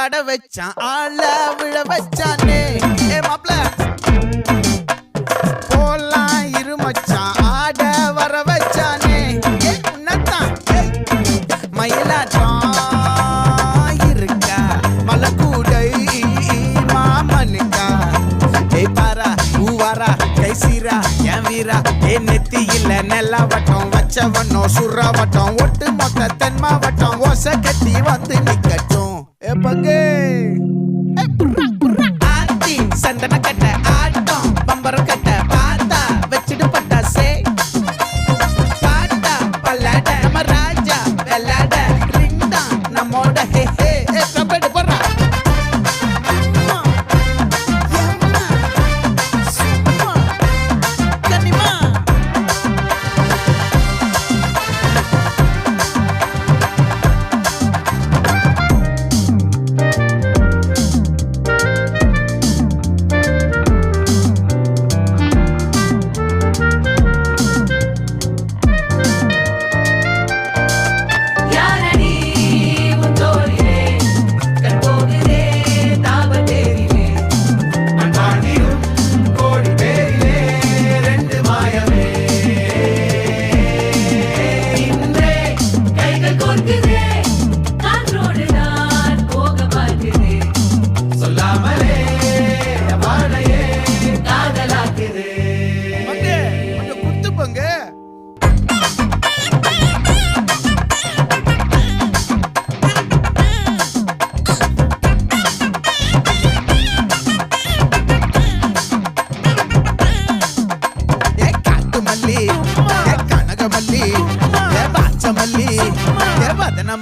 பட வச்சான் ஆள விழ வச்சானே ஏ மாப்ள போலாம் இருமச்சான் ஆட வர வச்சானே ஏ உன்னதான் மயிலாட்டம் இருக்கா மலக்கூடை மாமனுக்கா ஏ பாரா ஊவாரா கைசீரா என் வீரா ஏ நெத்தி இல்ல நெல்லா வட்டம் வச்சவனோ சுறா வட்டம் ஒட்டு மொத்த தென் மாவட்டம் ஓசை கட்டி வந்து நிக்கட்டும் ஏ பங்கே ஆத்தி சந்தன கட்ட ஆட்டம் பம்பரம் கட்ட பார்த்தா வச்சிட்டு பட்டாசே பாட்டா பல்லாட நம்ம ராஜா வெள்ளாட ரிங் தான் நம்மோட ஹே ஹே ஏ கபடி போறா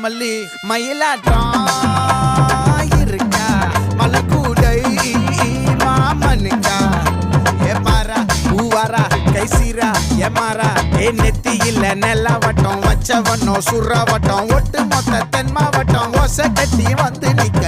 மல்லி மயிலாட்டம் இருக்கா மலக்கூடை மாமனுக்கா ஏ பாரா ஊவாரா கைசீரா ஏ மாறா ஏ நெத்தி இல்ல நெல்லா வட்டம் வச்சவனோ சுறா வட்டம் ஒட்டு மொத்த தென் மாவட்டம் ஓசை கட்டி வந்து நிக்க